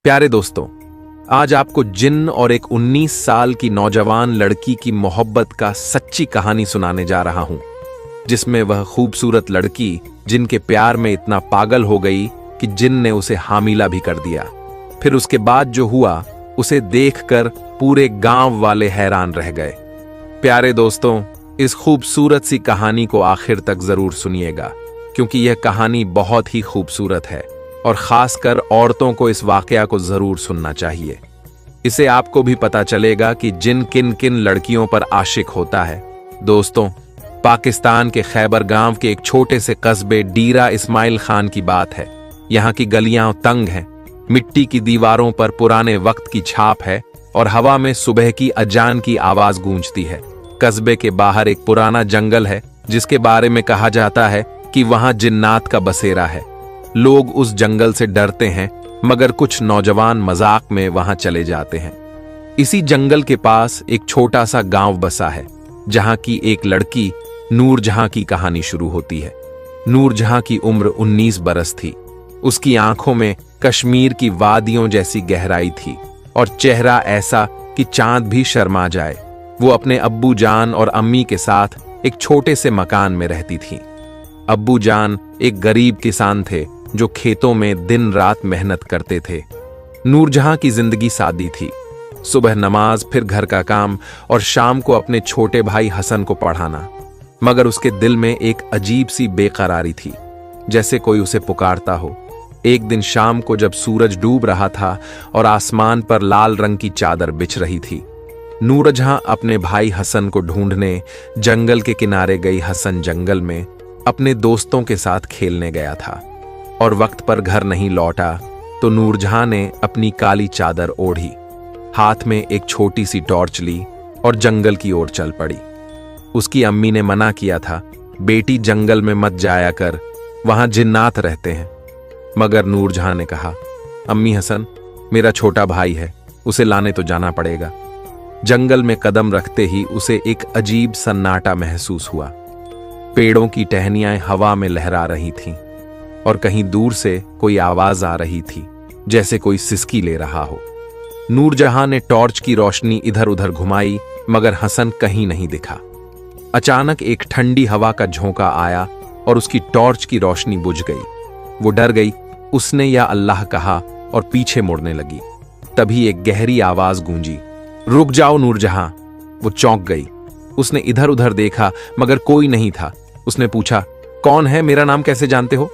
प्यारे दोस्तों, आज आपको जिन्न और एक 19 साल की नौजवान लड़की की मोहब्बत का सच्ची कहानी सुनाने जा रहा हूं, जिसमें वह खूबसूरत लड़की जिन के प्यार में इतना पागल हो गई कि जिन ने उसे हामिला भी कर दिया। फिर उसके बाद जो हुआ उसे देखकर पूरे गांव वाले हैरान रह गए। प्यारे दोस्तों, इस खूबसूरत सी कहानी को आखिर तक जरूर सुनिएगा, क्योंकि यह कहानी बहुत ही खूबसूरत है और खासकर औरतों को इस वाकया को जरूर सुनना चाहिए। इसे आपको भी पता चलेगा कि जिन किन किन लड़कियों पर आशिक होता है। दोस्तों, पाकिस्तान के खैबर गांव के एक छोटे से कस्बे डीरा इस्माइल खान की बात है। यहाँ की गलियां तंग हैं, मिट्टी की दीवारों पर पुराने वक्त की छाप है और हवा में सुबह की अजान की आवाज गूंजती है। कस्बे के बाहर एक पुराना जंगल है जिसके बारे में कहा जाता है कि वहां जिन्नात का बसेरा है। लोग उस जंगल से डरते हैं, मगर कुछ नौजवान मजाक में वहां चले जाते हैं। इसी जंगल के पास एक छोटा सा गांव बसा है, जहां की एक लड़की नूरजहां की कहानी शुरू होती है। नूरजहां की उम्र 19 बरस थी। उसकी आंखों में कश्मीर की वादियों जैसी गहराई थी और चेहरा ऐसा कि चांद भी शर्मा जाए। वो अपने अब्बू जान और अम्मी के साथ एक छोटे से मकान में रहती थी। अब्बू जान एक गरीब किसान थे जो खेतों में दिन रात मेहनत करते थे। नूरजहां की जिंदगी सादी थी। सुबह नमाज, फिर घर का काम और शाम को अपने छोटे भाई हसन को पढ़ाना। मगर उसके दिल में एक अजीब सी बेकरारी थी, जैसे कोई उसे पुकारता हो। एक दिन शाम को जब सूरज डूब रहा था और आसमान पर लाल रंग की चादर बिछ रही थी, नूरजहां अपने भाई हसन को ढूंढने जंगल के किनारे गई। हसन जंगल में अपने दोस्तों के साथ खेलने गया था और वक्त पर घर नहीं लौटा तो नूरजहां ने अपनी काली चादर ओढ़ी, हाथ में एक छोटी सी टॉर्च ली और जंगल की ओर चल पड़ी। उसकी अम्मी ने मना किया था, बेटी जंगल में मत जाया कर, वहां जिन्नात रहते हैं। मगर नूरजहां ने कहा, अम्मी हसन मेरा छोटा भाई है, उसे लाने तो जाना पड़ेगा। जंगल में कदम रखते ही उसे एक अजीब सन्नाटा महसूस हुआ। पेड़ों की टहनियां हवा में लहरा रही थीं और कहीं दूर से कोई आवाज आ रही थी, जैसे कोई सिसकी ले रहा हो। नूरजहां ने टॉर्च की रोशनी इधर उधर घुमाई, मगर हसन कहीं नहीं दिखा। अचानक एक ठंडी हवा का झोंका आया और उसकी टॉर्च की रोशनी बुझ गई। वो डर गई। उसने या अल्लाह कहा और पीछे मुड़ने लगी। तभी एक गहरी आवाज गूंजी, रुक जाओ नूरजहां। वो चौंक गई। उसने इधर उधर देखा, मगर कोई नहीं था। उसने पूछा, कौन है, मेरा नाम कैसे जानते हो?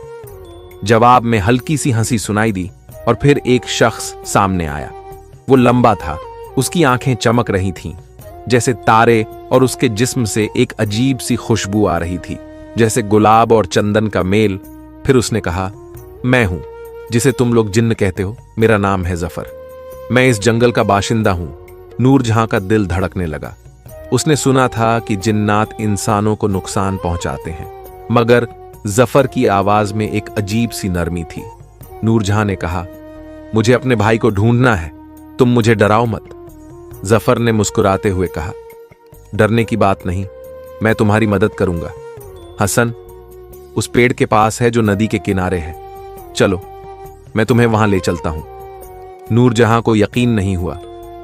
जवाब में हल्की सी हंसी सुनाई दी और फिर एक शख्स सामने आया। वो लंबा था, उसकी आंखें चमक रही थीं जैसे तारे और उसके जिस्म से एक अजीब सी खुशबू आ रही थी, जैसे गुलाब और चंदन का मेल। फिर उसने कहा, मैं हूं जिसे तुम लोग जिन्न कहते हो, मेरा नाम है जफर, मैं इस जंगल का बाशिंदा हूं। नूरजहां का दिल धड़कने लगा। उसने सुना था कि जिन्नात इंसानों को नुकसान पहुंचाते हैं, मगर जफर की आवाज में एक अजीब सी नरमी थी। नूरजहां ने कहा, मुझे अपने भाई को ढूंढना है, तुम मुझे डराओ मत। जफर ने मुस्कुराते हुए कहा, डरने की बात नहीं, मैं तुम्हारी मदद करूंगा। हसन उस पेड़ के पास है जो नदी के किनारे है, चलो मैं तुम्हें वहां ले चलता हूं। नूरजहां को यकीन नहीं हुआ,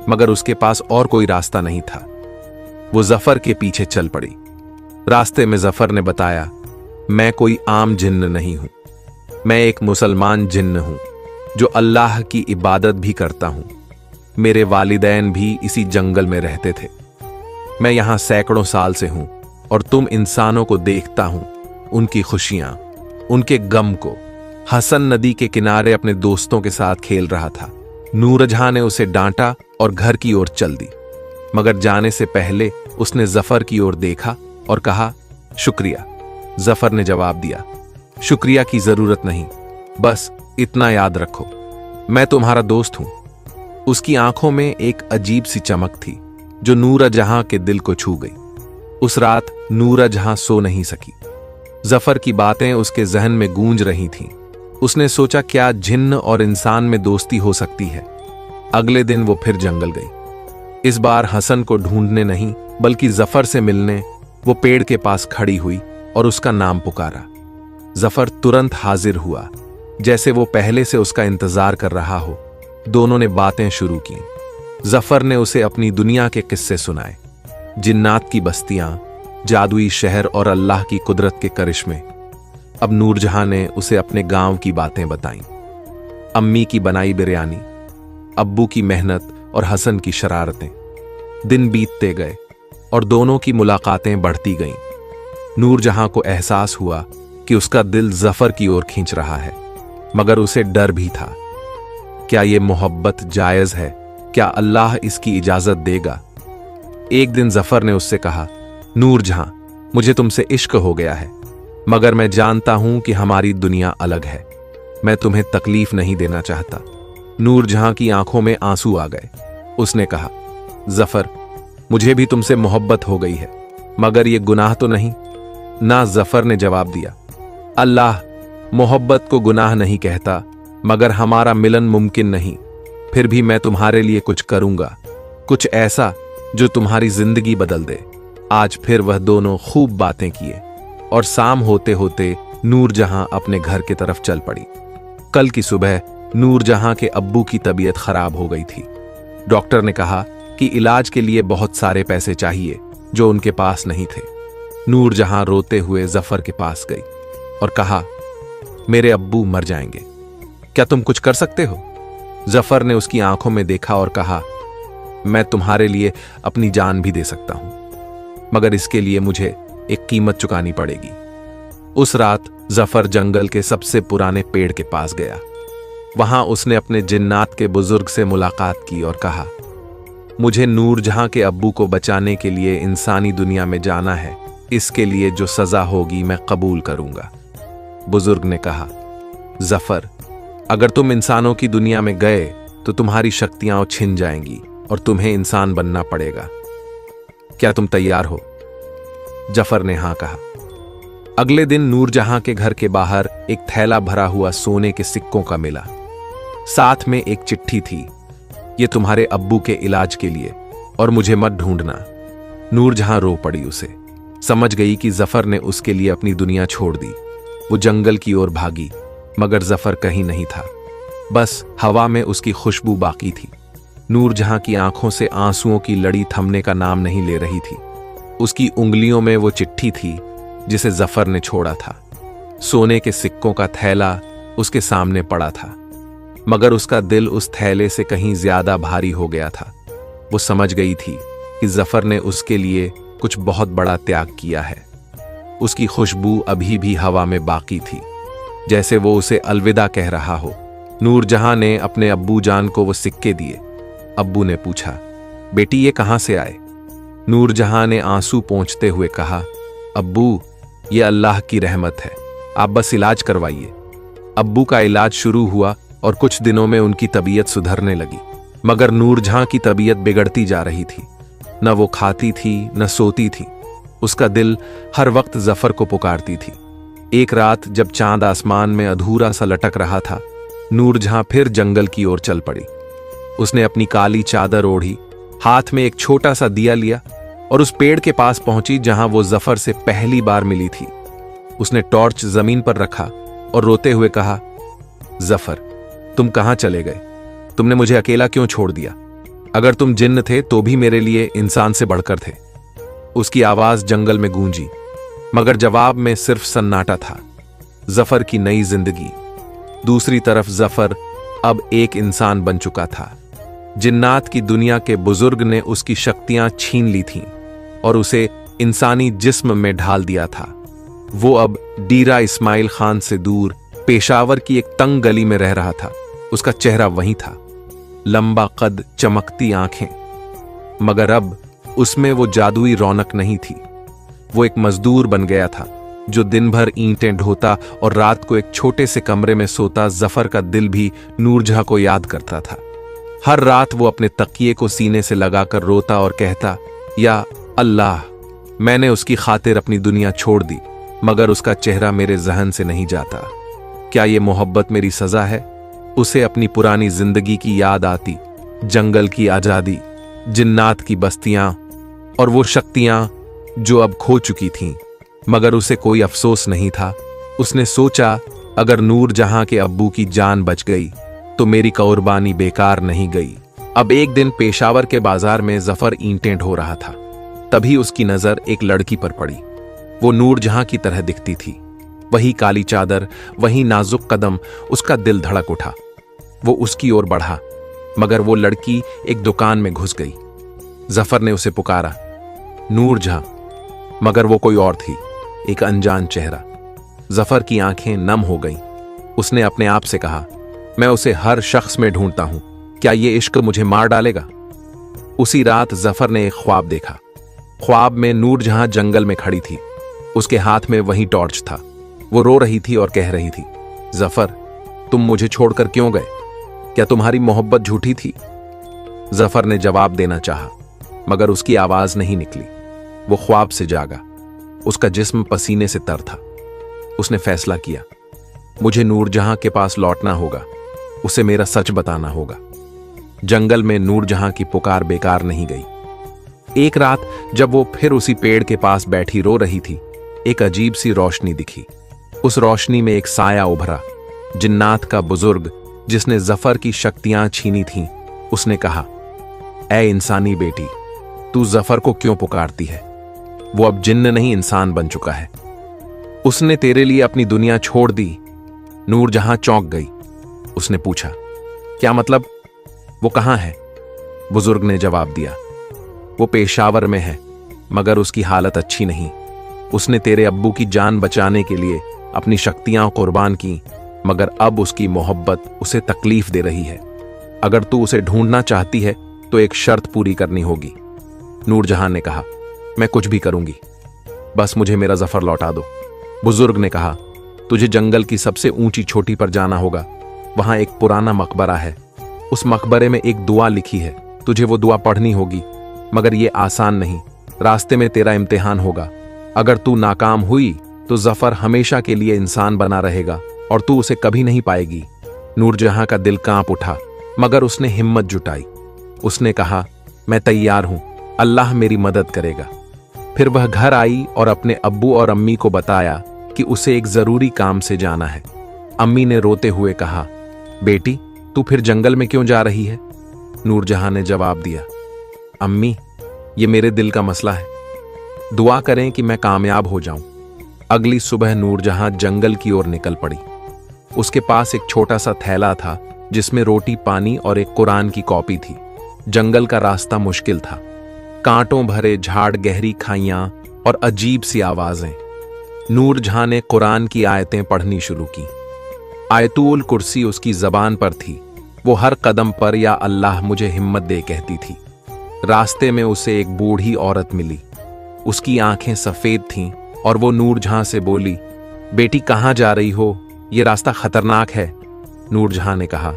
मगर उसके पास और कोई रास्ता नहीं था। वो जफर के पीछे चल पड़ी। रास्ते में जफर ने बताया, मैं कोई आम जिन्न नहीं हूं, मैं एक मुसलमान जिन्न हूं जो अल्लाह की इबादत भी करता हूं। मेरे वालिदैन भी इसी जंगल में रहते थे। मैं यहां सैकड़ों साल से हूं और तुम इंसानों को देखता हूं, उनकी खुशियां, उनके गम को। हसन नदी के किनारे अपने दोस्तों के साथ खेल रहा था। नूरजहां ने उसे डांटा और घर की ओर चल दी, मगर जाने से पहले उसने जफर की ओर देखा और कहा, शुक्रिया। जफर ने जवाब दिया, शुक्रिया की जरूरत नहीं, बस इतना याद रखो, मैं तुम्हारा दोस्त हूं। उसकी आंखों में एक अजीब सी चमक थी जो नूरजहां के दिल को छू गई। उस रात नूरजहां सो नहीं सकी। जफर की बातें उसके जहन में गूंज रही थीं। उसने सोचा, क्या जिन्न और इंसान में दोस्ती हो सकती है? अगले दिन वो फिर जंगल गई। इस बार हसन को ढूंढने नहीं, बल्कि जफर से मिलने वो पेड़ के पास खड़ी हुई और उसका नाम पुकारा। जफर तुरंत हाजिर हुआ, जैसे वो पहले से उसका इंतजार कर रहा हो। दोनों ने बातें शुरू की। जफर ने उसे अपनी दुनिया के किस्से सुनाए, जिन्नात की बस्तियां, जादुई शहर और अल्लाह की कुदरत के करिश्मे। अब नूरजहां ने उसे अपने गांव की बातें बताईं, अम्मी की बनाई बिरयानी, अब्बू की मेहनत और हसन की शरारतें। दिन बीतते गए और दोनों की मुलाकातें बढ़ती गईं। नूरजहां को एहसास हुआ कि उसका दिल जफर की ओर खींच रहा है, मगर उसे डर भी था। क्या ये मोहब्बत जायज है? क्या अल्लाह इसकी इजाजत देगा? एक दिन जफर ने उससे कहा, नूरजहां, मुझे तुमसे इश्क हो गया है, मगर मैं जानता हूं कि हमारी दुनिया अलग है। मैं तुम्हें तकलीफ नहीं देना चाहता। नूरजहां की आंखों में आंसू आ गए। उसने कहा, जफर, मुझे भी तुमसे मोहब्बत हो गई है, मगर यह गुनाह तो नहीं ना? जफर ने जवाब दिया, अल्लाह मोहब्बत को गुनाह नहीं कहता, मगर हमारा मिलन मुमकिन नहीं। फिर भी मैं तुम्हारे लिए कुछ करूंगा, कुछ ऐसा जो तुम्हारी जिंदगी बदल दे। आज फिर वह दोनों खूब बातें किए और शाम होते होते नूरजहां अपने घर की तरफ चल पड़ी। कल की सुबह नूरजहां के अब्बू की तबीयत खराब हो गई थी। डॉक्टर ने कहा कि इलाज के लिए बहुत सारे पैसे चाहिए, जो उनके पास नहीं थे। नूरजहां रोते हुए जफर के पास गई और कहा, मेरे अब्बू मर जाएंगे, क्या तुम कुछ कर सकते हो? जफर ने उसकी आंखों में देखा और कहा, मैं तुम्हारे लिए अपनी जान भी दे सकता हूं, मगर इसके लिए मुझे एक कीमत चुकानी पड़ेगी। उस रात जफर जंगल के सबसे पुराने पेड़ के पास गया। वहां उसने अपने जिन्नात के बुजुर्ग से मुलाकात की और कहा, मुझे नूरजहां के अब्बू को बचाने के लिए इंसानी दुनिया में जाना है। इसके लिए जो सजा होगी मैं कबूल करूंगा। बुजुर्ग ने कहा, जफर, अगर तुम इंसानों की दुनिया में गए तो तुम्हारी शक्तियां छिन जाएंगी और तुम्हें इंसान बनना पड़ेगा। क्या तुम तैयार हो? जफर ने हां कहा। अगले दिन नूरजहां के घर के बाहर एक थैला भरा हुआ सोने के सिक्कों का मिला। साथ में एक चिट्ठी थी, ये तुम्हारे अब्बू के इलाज के लिए, और मुझे मत ढूंढना। नूरजहां रो पड़ी। उसे समझ गई कि जफर ने उसके लिए अपनी दुनिया छोड़ दी। वो जंगल की ओर भागी, मगर जफर कहीं नहीं था। बस हवा में उसकी खुशबू बाकी थी। नूरजहां की आंखों से आंसुओं की लड़ी थमने का नाम नहीं ले रही थी। उसकी उंगलियों में वो चिट्ठी थी जिसे जफर ने छोड़ा था। सोने के सिक्कों का थैला उसके सामने पड़ा था, मगर उसका दिल उस थैले से कहीं ज्यादा भारी हो गया था। वो समझ गई थी कि जफर ने उसके लिए कुछ बहुत बड़ा त्याग किया है। उसकी खुशबू अभी भी हवा में बाकी थी, जैसे वो उसे अलविदा कह रहा हो। नूरजहां ने अपने अब्बू जान को वो सिक्के दिए। अब्बू ने पूछा, बेटी ये कहां से आए? नूरजहां ने आंसू पोंछते हुए कहा, अब्बू, ये अल्लाह की रहमत है, आप बस इलाज करवाइए। अब्बू का इलाज शुरू हुआ और कुछ दिनों में उनकी तबीयत सुधरने लगी, मगर नूरजहां की तबीयत बिगड़ती जा रही थी। न वो खाती थी न सोती थी। उसका दिल हर वक्त जफर को पुकारती थी। एक रात जब चांद आसमान में अधूरा सा लटक रहा था, नूरजहां फिर जंगल की ओर चल पड़ी। उसने अपनी काली चादर ओढ़ी, हाथ में एक छोटा सा दिया लिया और उस पेड़ के पास पहुंची जहां वो जफर से पहली बार मिली थी। उसने टॉर्च जमीन पर रखा और रोते हुए कहा, जफर, तुम कहां चले गए? तुमने मुझे अकेला क्यों छोड़ दिया? अगर तुम जिन्न थे तो भी मेरे लिए इंसान से बढ़कर थे। उसकी आवाज जंगल में गूंजी, मगर जवाब में सिर्फ सन्नाटा था। जफर की नई जिंदगी। दूसरी तरफ जफर अब एक इंसान बन चुका था। जिन्नात की दुनिया के बुजुर्ग ने उसकी शक्तियां छीन ली थीं और उसे इंसानी जिस्म में ढाल दिया था। वो अब डीरा इस्माइल खान से दूर पेशावर की एक तंग गली में रह रहा था। उसका चेहरा वही था, लंबा कद, चमकती आंखें, मगर अब उसमें वो जादुई रौनक नहीं थी। वो एक मजदूर बन गया था जो दिन भर ईंटें ढोता और रात को एक छोटे से कमरे में सोता। जफर का दिल भी नूरजहां को याद करता था। हर रात वो अपने तकिए को सीने से लगाकर रोता और कहता, या अल्लाह, मैंने उसकी खातिर अपनी दुनिया छोड़ दी, मगर उसका चेहरा मेरे जहन से नहीं जाता। क्या ये मोहब्बत मेरी सजा है? उसे अपनी पुरानी जिंदगी की याद आती, जंगल की आजादी, जिन्नात की बस्तियां और वो शक्तियां जो अब खो चुकी थीं, मगर उसे कोई अफसोस नहीं था। उसने सोचा, अगर नूरजहां के अब्बू की जान बच गई तो मेरी कुर्बानी बेकार नहीं गई। अब एक दिन पेशावर के बाजार में जफर ईंटें ढो रहा था। तभी उसकी नजर एक लड़की पर पड़ी। वो नूरजहां की तरह दिखती थी, वही काली चादर, वही नाजुक कदम। उसका दिल धड़क उठा। वो उसकी ओर बढ़ा, मगर वो लड़की एक दुकान में घुस गई। जफर ने उसे पुकारा, नूरजहां, मगर वो कोई और थी, एक अनजान चेहरा। जफर की आंखें नम हो गईं। उसने अपने आप से कहा, मैं उसे हर शख्स में ढूंढता हूं, क्या ये इश्क मुझे मार डालेगा? उसी रात जफर ने एक ख्वाब देखा। ख्वाब में नूरजहां जंगल में खड़ी थी, उसके हाथ में वही टॉर्च था। वो रो रही थी और कह रही थी, जफर, तुम मुझे छोड़कर क्यों गए? क्या तुम्हारी मोहब्बत झूठी थी? जफर ने जवाब देना चाहा, मगर उसकी आवाज नहीं निकली। वो ख्वाब से जागा, उसका जिस्म पसीने से तर था। उसने फैसला किया, मुझे नूरजहां के पास लौटना होगा, उसे मेरा सच बताना होगा। जंगल में नूरजहां की पुकार बेकार नहीं गई। एक रात जब वो फिर उसी पेड़ के पास बैठी रो रही थी, एक अजीब सी रोशनी दिखी। उस रोशनी में एक साया उभरा, जिन्नात का बुजुर्ग, जिसने जफर की शक्तियां छीनी थीं। उसने कहा, ऐ इंसानी बेटी, तू जफर को क्यों पुकारती है? वो अब जिन्न नहीं इंसान बन चुका है। उसने तेरे लिए अपनी दुनिया छोड़ दी। नूरजहां चौंक गई। उसने पूछा, क्या मतलब? वो कहां है? बुजुर्ग ने जवाब दिया, वो पेशावर में है, मगर उसकी हालत अच्छी नहीं। उसने तेरे अब्बू की जान बचाने के लिए अपनी शक्तियां कुर्बान की, मगर अब उसकी मोहब्बत उसे तकलीफ दे रही है। अगर तू उसे ढूंढना चाहती है तो एक शर्त पूरी करनी होगी। नूरजहां ने कहा, मैं कुछ भी करूंगी, बस मुझे मेरा जफर लौटा दो। बुजुर्ग ने कहा, तुझे जंगल की सबसे ऊंची चोटी पर जाना होगा। वहां एक पुराना मकबरा है, उस मकबरे में एक दुआ लिखी है। तुझे वो दुआ पढ़नी होगी, मगर ये आसान नहीं। रास्ते में तेरा इम्तिहान होगा। अगर तू नाकाम हुई तो जफर हमेशा के लिए इंसान बना रहेगा और तू उसे कभी नहीं पाएगी। नूरजहां का दिल कांप उठा, मगर उसने हिम्मत जुटाई। उसने कहा, मैं तैयार हूं, अल्लाह मेरी मदद करेगा। फिर वह घर आई और अपने अब्बू और अम्मी को बताया कि उसे एक जरूरी काम से जाना है। अम्मी ने रोते हुए कहा, बेटी, तू फिर जंगल में क्यों जा रही है? नूरजहां ने जवाब दिया, अम्मी, ये मेरे दिल का मसला है, दुआ करें कि मैं कामयाब हो जाऊं। अगली सुबह नूरजहां जंगल की ओर निकल पड़ी। उसके पास एक छोटा सा थैला था, जिसमें रोटी, पानी और एक कुरान की कॉपी थी। जंगल का रास्ता मुश्किल था, कांटों भरे झाड़, गहरी खाइयां और अजीब सी आवाजें। नूरजहां ने कुरान की आयतें पढ़नी शुरू की। आयतुल कुर्सी उसकी जबान पर थी। वो हर कदम पर या अल्लाह मुझे हिम्मत दे कहती थी। रास्ते में उसे एक बूढ़ी औरत मिली। उसकी आंखें सफेद थीं और वो नूरजहां से बोली, बेटी, कहां जा रही हो? ये रास्ता खतरनाक है। नूरजहां ने कहा,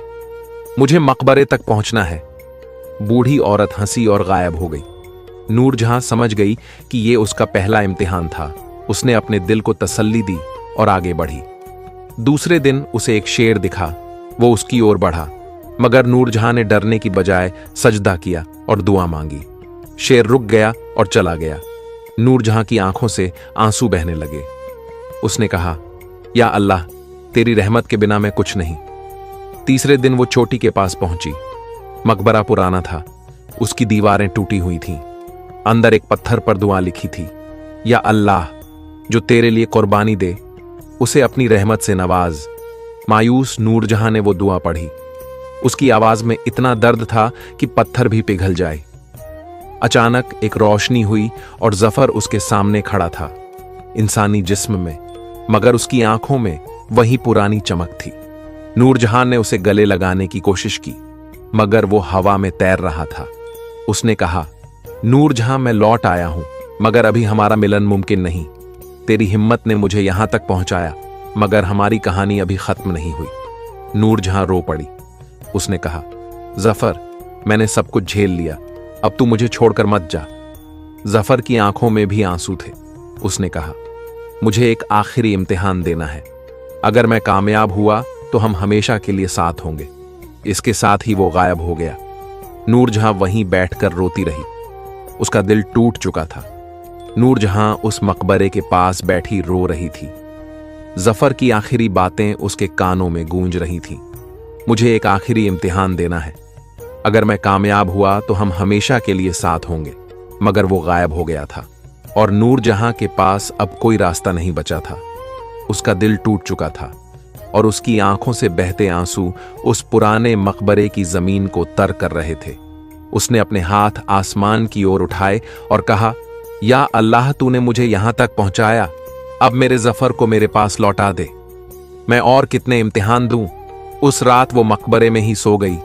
मुझे मकबरे तक पहुंचना है। बूढ़ी औरत हंसी और गायब हो गई। नूरजहां समझ गई कि ये उसका पहला इम्तिहान था। उसने अपने दिल को तसल्ली दी और आगे बढ़ी। दूसरे दिन उसे एक शेर दिखा। वो उसकी ओर बढ़ा, मगर नूरजहां ने डरने की बजाय सजदा किया और दुआ मांगी। शेर रुक गया और चला गया। नूरजहां की आंखों से आंसू बहने लगे। उसने कहा, या अल्लाह, तेरी रहमत के बिना मैं कुछ नहीं। तीसरे दिन वो चोटी के पास पहुंची। मकबरा पुराना था, उसकी दीवारें टूटी हुई थीं। अंदर एक पत्थर पर दुआ लिखी थी, या अल्लाह, जो तेरे लिए कुर्बानी दे, उसे अपनी रहमत से नवाज। मायूस नूरजहां ने वो दुआ पढ़ी। उसकी आवाज में इतना दर्द था कि पत्थर भी पिघल जाए। अचानक एक रोशनी हुई और जफर उसके सामने खड़ा था, इंसानी जिस्म में, मगर उसकी आंखों में वही पुरानी चमक थी। नूरजहां ने उसे गले लगाने की कोशिश की, मगर वो हवा में तैर रहा था। उसने कहा, नूरजहां, मैं लौट आया हूं, मगर अभी हमारा मिलन मुमकिन नहीं। तेरी हिम्मत ने मुझे यहां तक पहुंचाया, मगर हमारी कहानी अभी खत्म नहीं हुई। नूरजहां रो पड़ी। उसने कहा, जफर, मैंने सब कुछ झेल लिया, अब तू मुझे छोड़कर मत जा। जफर की आंखों में भी आंसू थे। उसने कहा, मुझे एक आखिरी इम्तिहान देना है। अगर मैं कामयाब हुआ तो हम हमेशा के लिए साथ होंगे। इसके साथ ही वो गायब हो गया। नूरजहां वहीं बैठकर रोती रही। उसका दिल टूट चुका था। नूरजहां उस मकबरे के पास बैठी रो रही थी। जफर की आखिरी बातें उसके कानों में गूंज रही थीं। मुझे एक आखिरी इम्तिहान देना है। अगर मैं कामयाब हुआ तो हम हमेशा के लिए साथ होंगे। मगर वो गायब हो गया था और नूरजहां के पास अब कोई रास्ता नहीं बचा था। उसका दिल टूट चुका था और उसकी आंखों से बहते आंसू उस पुराने मकबरे की जमीन को तर कर रहे थे। उसने अपने हाथ आसमान की ओर उठाए और कहा, या अल्लाह, तूने मुझे यहां तक पहुंचाया, अब मेरे जफर को मेरे पास लौटा दे। मैं और कितने इम्तिहान दूं। उस रात वो मकबरे में ही सो गई।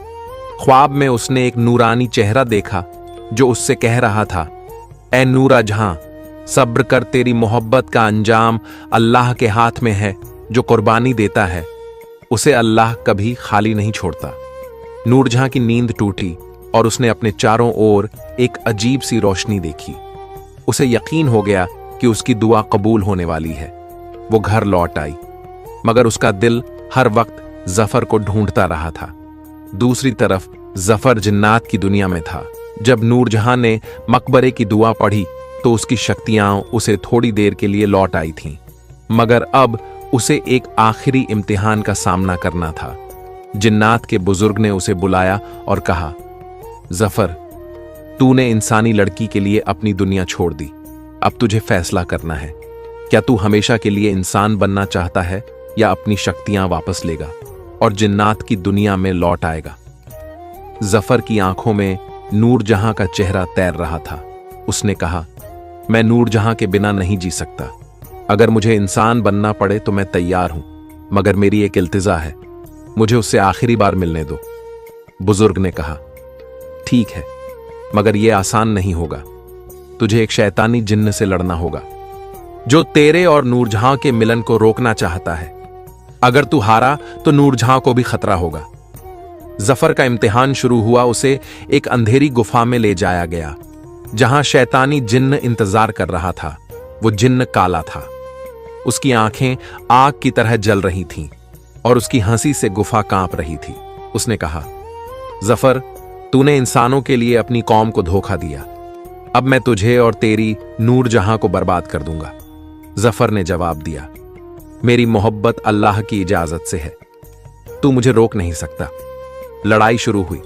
ख्वाब में उसने एक नूरानी चेहरा देखा जो उससे कह रहा था, ए नूरजहां, सब्र कर, तेरी मोहब्बत का अंजाम अल्लाह के हाथ में है। जो कुर्बानी देता है उसे अल्लाह कभी खाली नहीं छोड़ता। नूरजहां की नींद टूटी और उसने अपने चारों ओर एक अजीब सी रोशनी देखी। उसे यकीन हो गया कि उसकी दुआ कबूल होने वाली है। वो घर लौट आई, मगर उसका दिल हर वक्त जफर को ढूंढता रहा था। दूसरी तरफ जफर जिन्नात की दुनिया में था। जब नूरजहां ने मकबरे की दुआ पढ़ी तो उसकी शक्तियां उसे थोड़ी देर के लिए लौट आई थीं, मगर अब उसे एक आखिरी इम्तिहान का सामना करना था। जिन्नात के बुजुर्ग ने उसे बुलाया और कहा, जफर, तूने इंसानी लड़की के लिए अपनी दुनिया छोड़ दी। अब तुझे फैसला करना है। क्या तू हमेशा के लिए इंसान बनना चाहता है या अपनी शक्तियां वापस लेगा और जिन्नात की दुनिया में लौट आएगा? जफर की आंखों में नूरजहां का चेहरा तैर रहा था। उसने कहा, मैं नूरजहां के बिना नहीं जी सकता। अगर मुझे इंसान बनना पड़े तो मैं तैयार हूं, मगर मेरी एक इल्तिजा है, मुझे उससे आखिरी बार मिलने दो। बुजुर्ग ने कहा, ठीक है, मगर यह आसान नहीं होगा। तुझे एक शैतानी जिन्न से लड़ना होगा जो तेरे और नूरजहां के मिलन को रोकना चाहता है। अगर तू हारा तो नूरजहां को भी खतरा होगा। जफर का इम्तिहान शुरू हुआ। उसे एक अंधेरी गुफा में ले जाया गया जहां शैतानी जिन्न इंतजार कर रहा था। वो जिन्न काला था। उसकी आंखें आग की तरह जल रही थीं और उसकी हंसी से गुफा कांप रही थी। उसने कहा, जफर, तूने इंसानों के लिए अपनी कौम को धोखा दिया। अब मैं तुझे और तेरी नूरजहां को बर्बाद कर दूंगा। जफर ने जवाब दिया, मेरी मोहब्बत अल्लाह की इजाजत से है, तू मुझे रोक नहीं सकता। लड़ाई शुरू हुई।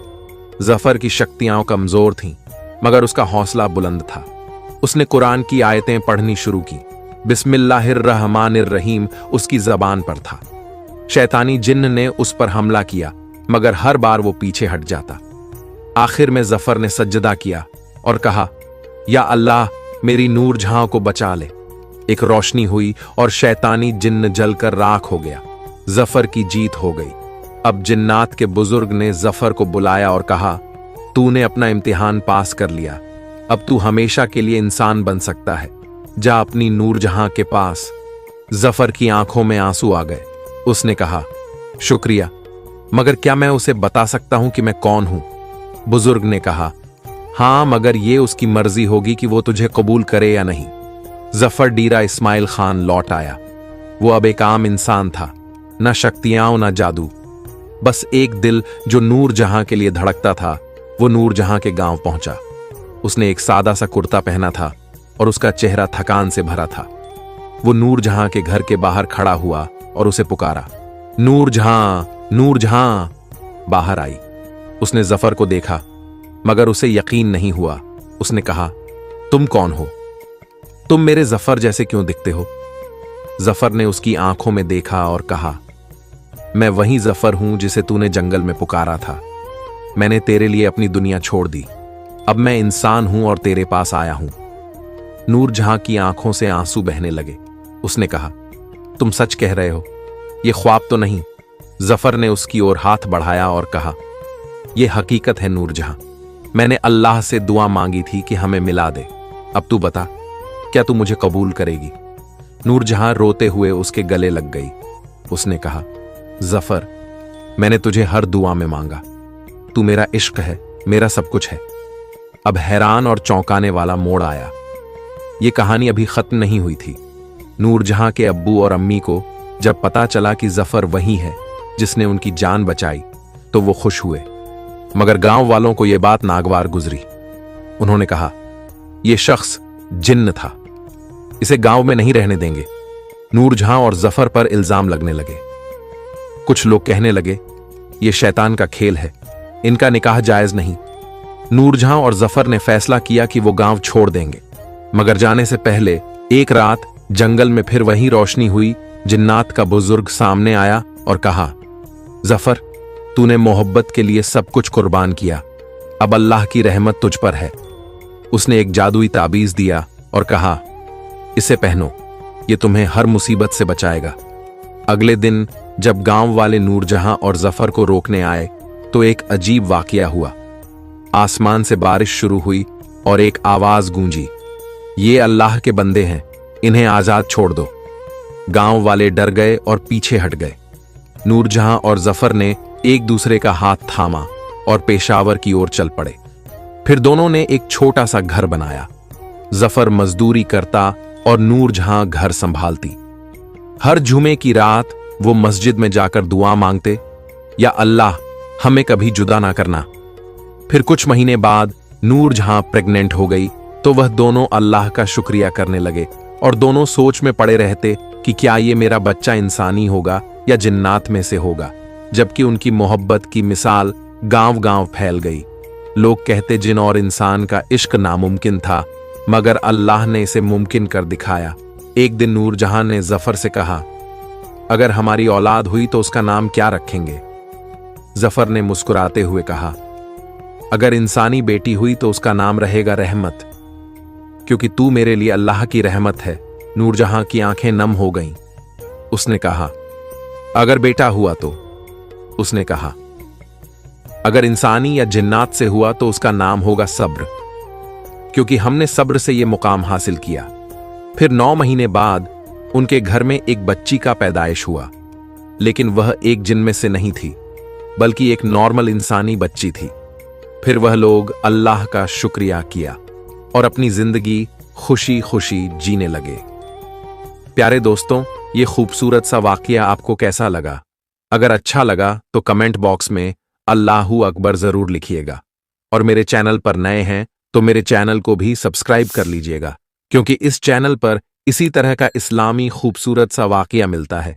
जफर की शक्तियां कमजोर थीं, मगर उसका हौसला बुलंद था। उसने कुरान की आयतें पढ़नी शुरू की। बिस्मिल्लाहिर्रहमानिर्रहीम उसकी जबान पर था। शैतानी जिन्न ने उस पर हमला किया, मगर हर बार वो पीछे हट जाता। आखिर में जफर ने सज्जदा किया और कहा, या अल्लाह, मेरी नूरजहां को बचा ले। एक रोशनी हुई और शैतानी जिन्न जलकर राख हो गया। जफर की जीत हो गई। अब जिन्नात के बुजुर्ग ने जफर को बुलाया और कहा, तूने अपना इम्तिहान पास कर लिया। अब तू हमेशा के लिए इंसान बन सकता है। जा अपनी नूरजहां के पास। जफर की आंखों में आंसू आ गए। उसने कहा, शुक्रिया, मगर क्या मैं उसे बता सकता हूं कि मैं कौन हूं? बुजुर्ग ने कहा, हां, मगर यह उसकी मर्जी होगी कि वो तुझे कबूल करे या नहीं। जफर डीरा इस्माइल खान लौट आया। वो अब एक आम इंसान था, न शक्तियां न जादू, बस एक दिल जो नूरजहां के लिए धड़कता था। वो नूरजहां के गांव पहुंचा। उसने एक सादा सा कुर्ता पहना था और उसका चेहरा थकान से भरा था। वो नूरजहां के घर के बाहर खड़ा हुआ और उसे पुकारा, नूरजहां, नूरजहां। बाहर आई। उसने जफर को देखा, मगर उसे यकीन नहीं हुआ। उसने कहा, तुम कौन हो? तुम मेरे जफर जैसे क्यों दिखते हो? जफर ने उसकी आंखों में देखा और कहा, मैं वही जफर हूं जिसे तूने जंगल में पुकारा था। मैंने तेरे लिए अपनी दुनिया छोड़ दी। अब मैं इंसान हूं और तेरे पास आया हूं। नूरजहां की आंखों से आंसू बहने लगे। उसने कहा, तुम सच कह रहे हो? यह ख्वाब तो नहीं? जफर ने उसकी ओर हाथ बढ़ाया और कहा, यह हकीकत है नूरजहां। मैंने अल्लाह से दुआ मांगी थी कि हमें मिला दे। अब तू बता, क्या तू मुझे कबूल करेगी? नूरजहां रोते हुए उसके गले लग गई। उसने कहा, जफर, मैंने तुझे हर दुआ में मांगा। तू मेरा इश्क है, मेरा सब कुछ है। अब हैरान और चौंकाने वाला मोड़ आया। यह कहानी अभी खत्म नहीं हुई थी। नूरजहां के अब्बू और अम्मी को जब पता चला कि जफर वही है जिसने उनकी जान बचाई, तो वो खुश हुए, मगर गांव वालों को यह बात नागवार गुजरी। उन्होंने कहा, यह शख्स जिन्न था, इसे गांव में नहीं रहने देंगे। नूरजहां और जफर पर इल्जाम लगने लगे। कुछ लोग कहने लगे, ये शैतान का खेल है, इनका निकाह जायज नहीं। नूरजहां और जफर ने फैसला किया कि वो गांव छोड़ देंगे, मगर जाने से पहले एक रात जंगल में फिर वही रोशनी हुई। जिन्नात का बुजुर्ग सामने आया और कहा, जफर, तूने मोहब्बत के लिए सब कुछ कुर्बान किया, अब अल्लाह की रहमत तुझ पर है। उसने एक जादुई ताबीज दिया और कहा, इसे पहनो, ये तुम्हें हर मुसीबत से बचाएगा। अगले दिन जब गांव वाले नूरजहां और जफर को रोकने आए तो एक अजीब वाकया हुआ। आसमान से बारिश शुरू हुई और एक आवाज गूंजी, ये अल्लाह के बंदे हैं, इन्हें आजाद छोड़ दो। गांव वाले डर गए और पीछे हट गए। नूरजहां और जफर ने एक दूसरे का हाथ थामा और पेशावर की ओर चल पड़े। फिर दोनों ने एक छोटा सा घर बनाया। जफर मजदूरी करता और नूरजहां घर संभालती। हर जुमे की रात वो मस्जिद में जाकर दुआ मांगते, या अल्लाह, हमें कभी जुदा ना करना। फिर कुछ महीने बाद नूरजहां प्रेग्नेंट हो गई तो वह दोनों अल्लाह का शुक्रिया करने लगे और दोनों सोच में पड़े रहते कि क्या ये मेरा बच्चा इंसानी होगा या जिन्नात में से होगा। जबकि उनकी मोहब्बत की मिसाल गांव-गांव फैल गई। लोग कहते जिन और इंसान का इश्क नामुमकिन था, मगर अल्लाह ने इसे मुमकिन कर दिखाया। एक दिन नूरजहां ने जफर से कहा, अगर हमारी औलाद हुई तो उसका नाम क्या रखेंगे? जफर ने मुस्कुराते हुए कहा, अगर इंसानी बेटी हुई तो उसका नाम रहेगा रहमत, क्योंकि तू मेरे लिए अल्लाह की रहमत है। नूरजहां की आंखें नम हो गईं। उसने कहा, अगर बेटा हुआ तो? उसने कहा, अगर इंसानी या जिन्नात से हुआ तो उसका नाम होगा सब्र, क्योंकि हमने सब्र से यह मुकाम हासिल किया। फिर 9 महीने बाद उनके घर में एक बच्ची का पैदाइश हुआ, लेकिन वह एक जिन में से नहीं थी, बल्कि एक नॉर्मल इंसानी बच्ची थी। फिर वह लोग अल्लाह का शुक्रिया किया और अपनी जिंदगी खुशी खुशी जीने लगे। प्यारे दोस्तों, ये खूबसूरत सा वाकया आपको कैसा लगा? अगर अच्छा लगा तो कमेंट बॉक्स में अल्लाहू अकबर जरूर लिखिएगा, और मेरे चैनल पर नए हैं तो मेरे चैनल को भी सब्सक्राइब कर लीजिएगा, क्योंकि इस चैनल पर इसी तरह का इस्लामी खूबसूरत सा वाकया मिलता है।